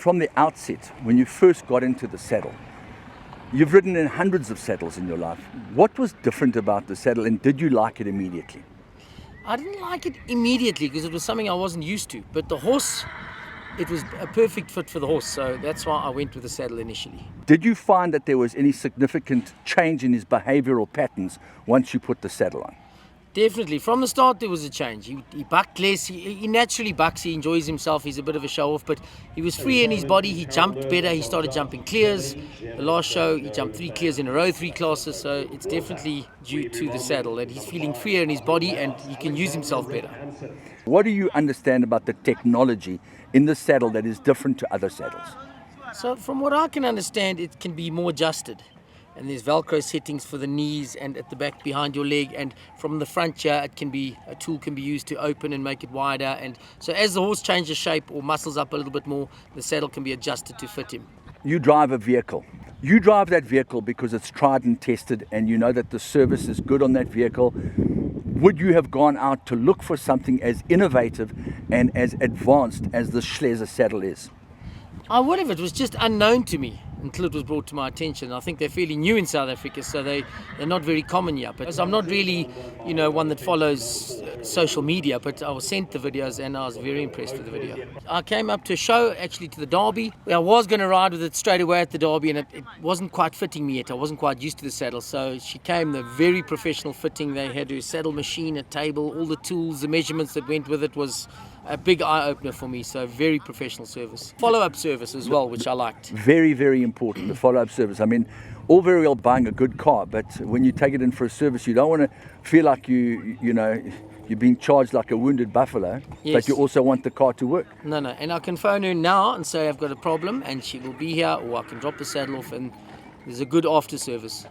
from the outset, when you first got into the saddle, you've ridden in hundreds of saddles in your life. What was different about the saddle, and did you like it immediately? I didn't like it immediately because it was something I wasn't used to. But the horse, it was a perfect fit for the horse, so that's why I went with the saddle initially. Did you find that there was any significant change in his behavioral patterns once you put the saddle on? Definitely. From the start, there was a change. He bucked less. He naturally bucks. He enjoys himself. He's a bit of a show-off, but he was free in his body. He jumped better. He started jumping clears. The last show, he jumped 3 clears in a row, 3 classes, so it's definitely due to the saddle that he's feeling freer in his body and he can use himself better. What do you understand about the technology in the saddle that is different to other saddles? So from what I can understand, it can be more adjusted. And there's Velcro settings for the knees and at the back behind your leg, and from the front here a tool can be used to open and make it wider, and so as the horse changes shape or muscles up a little bit more, the saddle can be adjusted to fit him. You drive a vehicle. You drive that vehicle because it's tried and tested and you know that the service is good on that vehicle. Would you have gone out to look for something as innovative and as advanced as the SCHLEESE saddle is? I would have. It was just unknown to me until it was brought to my attention. I think they're fairly new in South Africa, so they're not very common yet. But I'm not really, one that follows social media, but I was sent the videos and I was very impressed with the video. I came up to a show, actually to the Derby. I was going to ride with it straight away at the Derby, and it wasn't quite fitting me yet. I wasn't quite used to the saddle, so she came, the very professional fitting. They had a saddle machine, a table, all the tools, the measurements that went with it was a big eye-opener for me, so very professional service. Follow-up service as well, which I liked. Very, very important, the follow-up service. I mean, all very well buying a good car, but when you take it in for a service, you don't want to feel like you're being charged like a wounded buffalo, yes. But you also want the car to work. No, and I can phone her now and say I've got a problem and she will be here, or I can drop the saddle off and there's a good after service.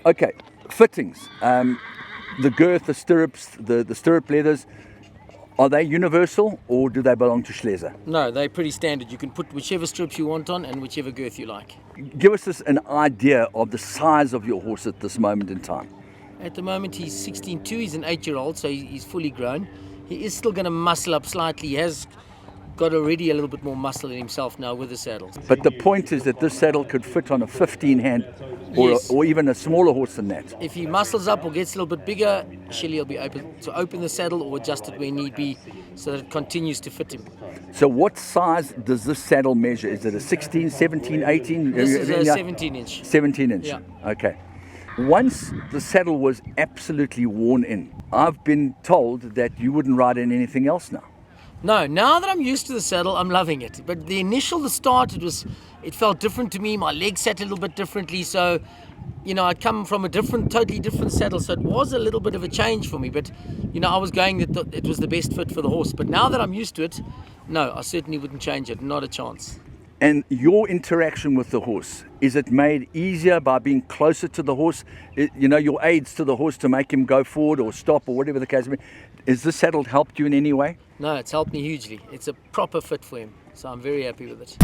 Okay, fittings. The girth, the stirrups, the stirrup leathers, are they universal or do they belong to SCHLEESE? No, they're pretty standard. You can put whichever strips you want on and whichever girth you like. Give us an idea of the size of your horse at this moment in time. At the moment he's 16.2, he's an 8-year-old, so he's fully grown. He is still going to muscle up slightly. He has got already a little bit more muscle in himself now with the saddle. But the point is that this saddle could fit on a 15-hand Yes. or even a smaller horse than that. If he muscles up or gets a little bit bigger, Shelly will be able to open the saddle or adjust it where need be so that it continues to fit him. So what size does this saddle measure? Is it a 16, 17, 18? This is a 17-inch. 17-inch, Yeah. Okay. Once the saddle was absolutely worn in, I've been told that you wouldn't ride in anything else now. No, now that I'm used to the saddle, I'm loving it. But the start, it felt different to me. My legs sat a little bit differently. So, I'd come from a totally different saddle. So it was a little bit of a change for me. But, I was going that it was the best fit for the horse. But now that I'm used to it, no, I certainly wouldn't change it. Not a chance. And your interaction with the horse, is it made easier by being closer to the horse? Your aids to the horse to make him go forward or stop or whatever the case may be. Has this saddle helped you in any way? No, it's helped me hugely. It's a proper fit for him. So I'm very happy with it.